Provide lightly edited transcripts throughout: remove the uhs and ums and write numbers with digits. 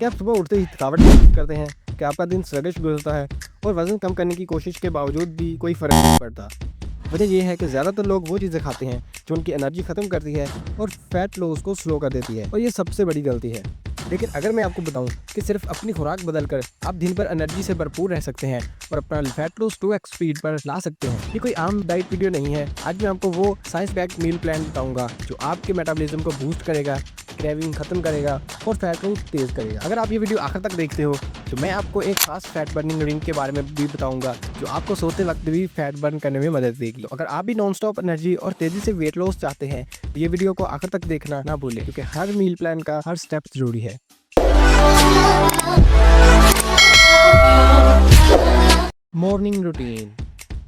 क्या आप सुबह उठते ही थकावट महसूस करते हैं? क्या आपका दिन स्लगिश गुजरता है और वज़न कम करने की कोशिश के बावजूद भी कोई फ़र्क नहीं पड़ता? वजह ये है कि ज़्यादातर लोग वो चीज़ें खाते हैं जो उनकी एनर्जी ख़त्म करती है और फैट लॉस को स्लो कर देती है, और ये सबसे बड़ी गलती है। लेकिन अगर मैं आपको बताऊं कि सिर्फ अपनी खुराक बदलकर आप दिन भर एनर्जी से भरपूर रह सकते हैं और अपना फैट लॉस 2x स्पीड पर ला सकते हैं। ये कोई आम डाइट वीडियो नहीं है। आज मैं आपको वो साइंस बैक्ड मील प्लान बताऊंगा जो आपके मेटाबॉलिज्म को बूस्ट करेगा, क्रेविंग खत्म करेगा और फैट लॉस तेज करेगा। अगर आप ये वीडियो आखिर तक देखते हो तो मैं आपको एक खास फैट बर्निंग ड्रिंक के बारे में भी बताऊंगा जो आपको सोते वक्त भी फैट बर्न करने में मदद देगी। तो अगर आप भी नॉन स्टॉप एनर्जी और तेजी से वेट लॉस चाहते हैं तो ये वीडियो को आखिर तक देखना ना भूलें, क्योंकि हर मील प्लान का हर स्टेप जरूरी है। Morning routine.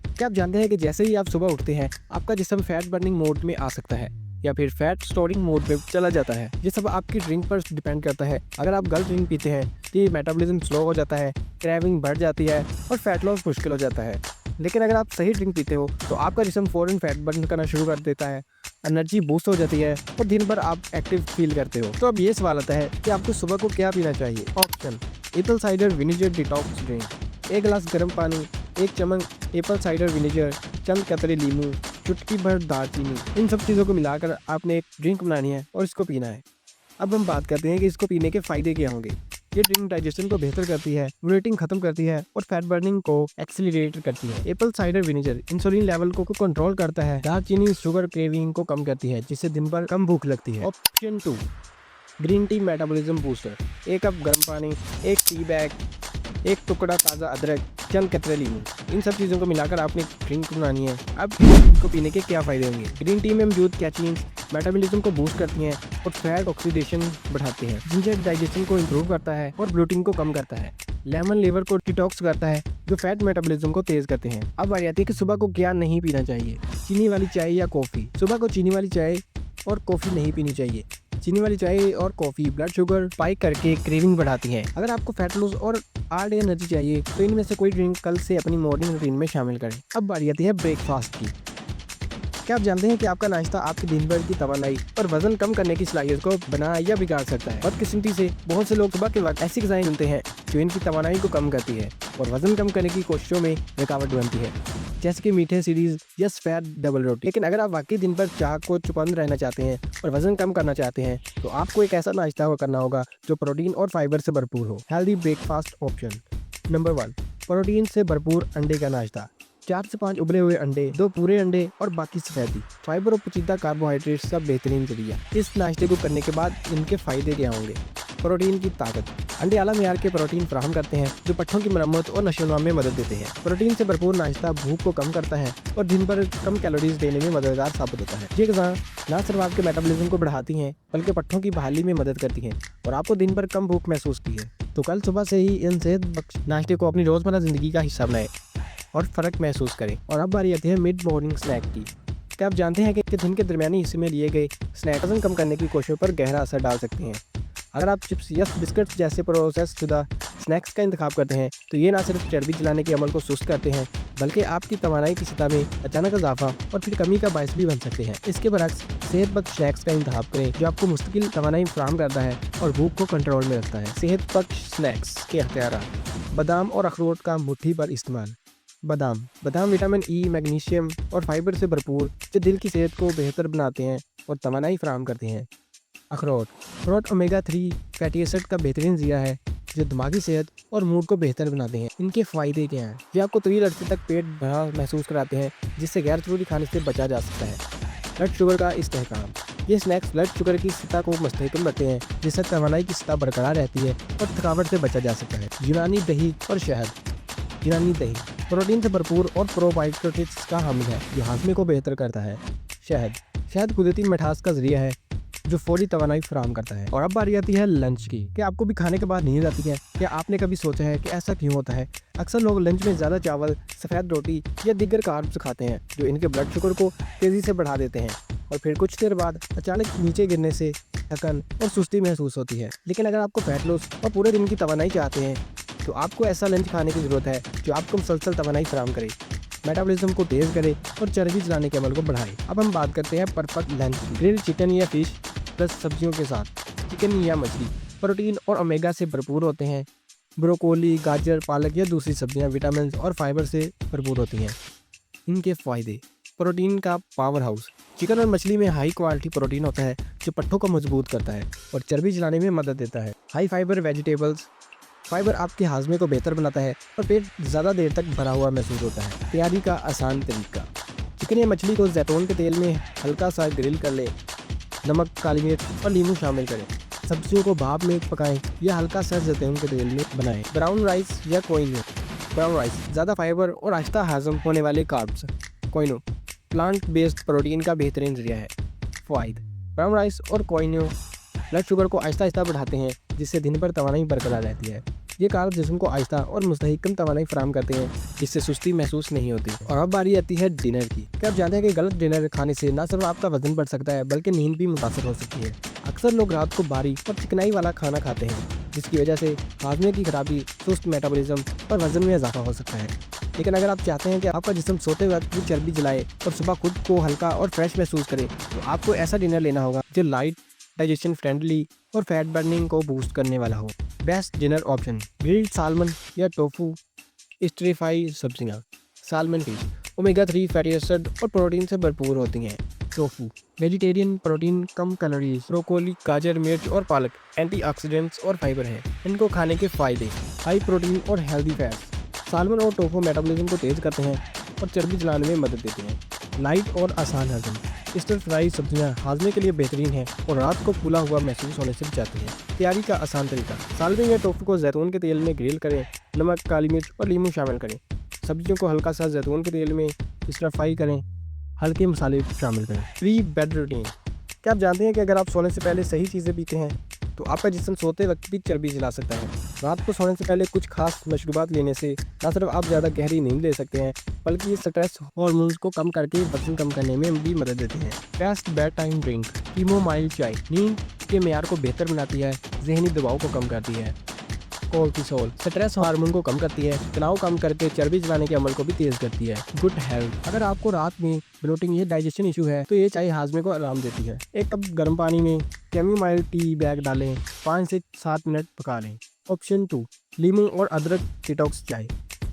क्या आप जानते हैं कि जैसे ही आप सुबह उठते हैं आपका जिस्म फैट बर्निंग मोड में आ सकता है या फिर फैट स्टोरिंग मोड में चला जाता है। ये सब आपकी ड्रिंक पर डिपेंड करता है। अगर आप गलत ड्रिंक पीते हैं तो ये मेटाबॉलिज्म स्लो हो जाता है, क्रेविंग बढ़ जाती है और फैट लॉस मुश्किल हो जाता है। लेकिन अगर आप सही ड्रिंक पीते हो तो आपका जिस्म फ़ौरन फैट बर्न करना शुरू कर देता है, एनर्जी बूस्ट हो जाती है और दिन भर आप एक्टिव फील करते हो। तो अब ये सवाल आता है कि आपको सुबह को क्या पीना चाहिए। Option: Apple cider vinegar detox drink, 1 गिलास गर्म पानी, 1 चम्मच एप्पल साइडर विनेगर, चंद कतरे नींबू, चुटकी भर दालचीनी। इन सब चीज़ों को मिलाकर आपने एक ड्रिंक बनानी है और इसको पीना है। अब हम बात करते हैं कि इसको पीने के फ़ायदे क्या होंगे। ये ड्रिंक डाइजेशन को बेहतर करती है, ब्लोटिंग खत्म करती है और फैट बर्निंग को एक्सीलरेट करती है। Apple cider vinegar insulin level को कंट्रोल करता है। दालचीनी शुगर क्रेविंग को कम करती है, जिससे दिन भर कम भूख लगती है। Option 2, green tea metabolism booster, 1 cup गर्म पानी, 1 टी बैग, 1 टुकड़ा ताज़ा अदरक, चंद कतरे नींबू। इन सब चीज़ों को मिलाकर आपने ड्रिंक बनानी है। अब इनको पीने के क्या फ़ायदे होंगे। ग्रीन टी में मौजूद कैचीन्स मेटाबॉलिज्म को बूस्ट करती हैं और फैट ऑक्सीडेशन बढ़ाती हैं। जिंजर डाइजेशन को इम्प्रूव करता है और ब्लोटिंग को कम करता है। लेमन लीवर को डिटॉक्स करता है, जो फैट मेटाबॉलिज्म को तेज़ करते हैं। अब बारी आती है कि सुबह को क्या नहीं पीना चाहिए। चीनी वाली चाय या कॉफ़ी। सुबह को चीनी वाली चाय और कॉफ़ी नहीं पीनी चाहिए। चीनी वाली चाय और कॉफ़ी ब्लड शुगर स्पाइक करके क्रेविंग बढ़ाती है। अगर आपको फैट लॉस और ऑल डे एनर्जी चाहिए तो इनमें से कोई ड्रिंक कल से अपनी मॉर्निंग रूटीन में शामिल करें। अब बारी आती है ब्रेकफास्ट की। क्या आप जानते हैं कि आपका नाश्ता आपके दिन भर की तवानाई और वजन कम करने की सलाहियत को बना या बिगाड़ सकता है। बदकिस्मती से बहुत से लोग सुबह के वक्त ऐसी ग़िज़ाएं चुनते हैं जो इनकी तवानाई को कम करती है और वजन कम करने की कोशिशों में रुकावट बनती है, जैसे कि मीठे सीरीज़ या सफ़ेद डबल रोटी। लेकिन अगर आप वाकई दिन भर चाह को चुकंद रहना चाहते हैं और वजन कम करना चाहते हैं तो आपको एक ऐसा नाश्ता करना होगा जो प्रोटीन और फाइबर से भरपूर हो। Healthy breakfast option. Number 1, protein से भरपूर अंडे का नाश्ता। 4 से 5 उबले हुए अंडे, 2 पूरे अंडे और बाकी सफेदी। फाइबर और पेचीदा कार्बोहाइड्रेट्स का बेहतरीन जरिया। इस नाश्ते को करने के बाद इनके फ़ायदे क्या होंगे। प्रोटीन की ताकत। अंडे आला मेयार के प्रोटीन फराहम करते हैं जो पट्ठों की मरम्मत और नशोनुमा में मदद देते हैं। प्रोटीन से भरपूर नाश्ता भूख को कम करता है और दिन भर कम कैलोरीज देने में मददगार साबित होता है। ये ग़िज़ा ना सिर्फ आपके मेटाबॉलिज्म को बढ़ाती हैं बल्कि पट्ठों की बहाली में मदद करती हैं और आपको दिन भर कम भूख महसूस की है। तो कल सुबह से ही इन सेहतबख्श नाश्ते को अपनी रोज़मर्रा ज़िंदगी का हिस्सा बनाएं और फ़र्क महसूस करें। और अब बारी आती है मिड मॉर्निंग स्नैक की। क्या आप जानते हैं कि दिन के दरमियानी हिस्से में लिए गए स्नैक वज़न कम करने की कोशिशों पर गहरा असर डाल सकते हैं। अगर आप चिप्स या बिस्किट्स जैसे प्रोसेस शुदा स्नैक्स का इंतखाब करते हैं तो ये ना सिर्फ चर्बी जलाने के अमल को सुस्त करते हैं बल्कि आपकी तवानाई की सतह में अचानक इजाफा और फिर कमी का बायस भी बन सकते हैं। इसके बरक्स सेहतबख्श स्नैक्स का इंतखाब करें जो आपको मुस्तकिल तवानाई फराहम करता है और भूख को कंट्रोल में रखता है। सेहतबख्श स्नैक्स के अख्तियारात। बादाम और अखरोट का मुट्ठी भर इस्तेमाल। बादाम विटामिन ई, मैग्नीशियम और फाइबर से भरपूर जो दिल की सेहत को बेहतर बनाते हैं और तवानाई फराहम करते हैं। अखरोट ओमेगा 3 फैटी एसिड का बेहतरीन ज़रिया है जो दिमागी सेहत और मूड को बेहतर बनाते हैं। इनके फ़ायदे क्या हैं। ये आपको तवील अरसे तक पेट भरा महसूस कराते हैं जिससे गैर ज़रूरी खाने से बचा जा सकता है। ब्लड शुगर का इस्तेहकाम। ये स्नैक्स ब्लड शुगर की सतह को मुस्तहकम रखते हैं जिससे तवानाई की सतह बरकरार रहती है और थकावट से बचा जा सकता है। यूनानी दही और शहद। यूनानी दही प्रोटीन से भरपूर और प्रोबायोटिक्स का हामिल है जो हाजमे को बेहतर करता है। शहद कुदरती मिठास का ज़रिया है जो फौरी तवानाई फराहम करता है। और अब बारी आती है लंच की। क्या आपको भी खाने के बाद नींद आती है? क्या आपने कभी सोचा है कि ऐसा क्यों होता है? अक्सर लोग लंच में ज़्यादा चावल, सफ़ेद रोटी या दीगर कार्ब्स खाते हैं जो इनके ब्लड शुगर को तेज़ी से बढ़ा देते हैं और फिर कुछ देर बाद अचानक नीचे गिरने से थकन और सुस्ती महसूस होती है। लेकिन अगर आपको फैट लॉस और पूरे दिन की तवानाई चाहते हैं तो आपको ऐसा लंच खाने की ज़रूरत है जो आपको मुसलसल तवानाई फराहम करे, मेटाबॉलिज्म को तेज़ करे और चर्बी जलाने के अमल को बढ़ाए। अब हम बात करते हैं परफेक्ट लंच की। ग्रिल्ड चिकन या फिश प्लस सब्जियों के साथ। चिकन या मछली प्रोटीन और ओमेगा से भरपूर होते हैं। ब्रोकोली, गाजर, पालक या दूसरी सब्जियां विटामिन और फाइबर से भरपूर होती हैं। इनके फ़ायदे: प्रोटीन का पावर हाउस। चिकन और मछली में हाई क्वालिटी प्रोटीन होता है जो पट्ठों को मजबूत करता है और चर्बी जलाने में मदद देता है। High fibre vegetables. फाइबर आपके हाजमे को बेहतर बनाता है और पेट ज़्यादा देर तक भरा हुआ महसूस होता है। तैयारी का आसान तरीका: चिकन या मछली को जैतून के तेल में हल्का सा ग्रिल कर लें। नमक, काली मिर्च और नींबू शामिल करें। सब्जियों को भाप में पकाएं या हल्का सा जैतून के तेल में बनाएं। ब्राउन राइस या क्विनोआ। ब्राउन राइस ज़्यादा फाइबर और आहिस्ता हजम होने वाले carbs. Quinoa plant based protein का बेहतरीन जरिया है। फ़ायदे: ब्राउन राइस और क्विनोआ ब्लड शुगर को आहिस्ता आहिस्ता बढ़ाते हैं जिससे दिन भर तवानाई बरकरार रहती है। ये कार्ब जिस्म को आहिस्ता और मुस्तहकम तवानाई फराहम करते हैं जिससे सुस्ती महसूस नहीं होती। और अब बारी आती है डिनर की। क्या आप जानते हैं कि गलत डिनर खाने से न सिर्फ आपका वजन बढ़ सकता है बल्कि नींद भी मुतासर हो सकती है। अक्सर लोग रात को भारी और चिकनाई वाला खाना खाते हैं जिसकी वजह से हाजमे की खराबी, सुस्त मेटाबॉलिज्म और वजन में इजाफा हो सकता है। लेकिन अगर आप चाहते हैं कि आपका जिस्म सोते वक्त भी चर्बी जलाए और सुबह खुद को हल्का और फ्रेश महसूस करे तो आपको ऐसा डिनर लेना होगा जो लाइट, डाइजेशन फ्रेंडली और फैट बर्निंग को बूस्ट करने वाला हो। Best dinner option: grilled salmon या टोफू, स्टर फ्राई सब्जियाँ। Salmon fish omega 3 fatty acid और प्रोटीन से भरपूर होती हैं। टोफू वेजिटेरियन, प्रोटीन, कम कैलोरीज। ब्रोकोली, गाजर, मिर्च और पालक एंटीऑक्सीडेंट्स और फाइबर हैं। इनको खाने के फायदे: हाई प्रोटीन और हेल्दी फैट्स। सालमन और टोफू मेटाबॉलिज्म को तेज करते हैं और चर्बी जलाने में मदद देते हैं। लाइट और आसान हजम। स्टर फ्राई सब्जियां हाजमे के लिए बेहतरीन हैं और रात को फूला हुआ महसूस होने से बचाती हैं। तैयारी का आसान तरीका: सालमन या टोफू को जैतून के तेल में ग्रिल करें। नमक, काली मिर्च और नींबू शामिल करें। सब्जियों को हल्का सा जैतून के तेल में स्टर फ्राई करें। हल्के मसाले शामिल करें। Pre bed routine. क्या आप जानते हैं कि अगर आप सोने से पहले सही चीज़ें पीते हैं तो आपका जिस्म सोते वक्त भी चर्बी जला सकता है। रात को सोने से पहले कुछ खास मशरूबात लेने से न सिर्फ आप ज़्यादा गहरी नींद ले सकते हैं बल्कि ये स्ट्रेस हार्मोन्स को कम करके वजन कम करने में भी मदद देते हैं। बेस्ट बेड टाइम ड्रिंक: कीमोमाइल चाय नींद के मेयार को बेहतर बनाती है, जहनी दबाव को कम करती है। कोर्टिसोल स्ट्रेस हार्मोन को कम करती है, तनाव कम करके चर्बी जलाने के अमल को भी तेज करती है। गुड हेल्थ: अगर आपको रात में ब्लोटिंग या डाइजेशन इशू है तो ये चाय हाजमे को आराम देती है। एक कप गर्म पानी में कैमोमाइल टी बैग डालें, 5 से 7 मिनट पका लें। ऑप्शन 2 लीमू और अदरक डिटॉक्स चाय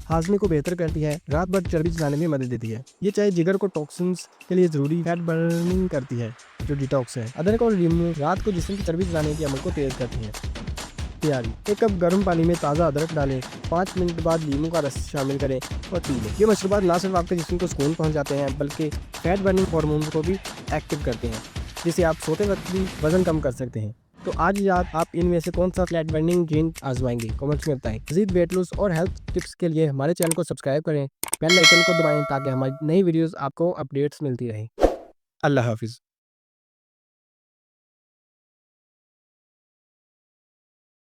हाजमे को बेहतर करती है, रात भर चर्बी जलाने में मदद देती है। ये चाय जिगर को टॉक्सिन्स के लिए जरूरी फैट बर्निंग करती है जो डिटॉक्स है। अदरक और लीमू रात को जिस्म की चर्बी जलाने के अमल को तेज करती है। तैयारी: एक कप गर्म पानी में ताज़ा अदरक डालें, 5 मिनट बाद नींबू का रस शामिल करें और पी लें। ये मशरूबात ना सिर्फ आपके जिस्म को सुकून पहुंचाते हैं बल्कि फैट बर्निंग हार्मोन्स को भी एक्टिव करते हैं जिससे आप सोते वक्त भी वजन कम कर सकते हैं। तो आज रात आप इनमें से कौन सा फैट बर्निंग ड्रिंक आजमाएंगे? कमेंट्स में बताएं। मज़ीद वेट लॉस और हेल्थ टिप्स के लिए हमारे चैनल को सब्सक्राइब करें, बेल आइकन को दबाएं ताकि हमारी नई वीडियोज़ आपको अपडेट्स मिलती रहें। अल्लाह हाफिज़।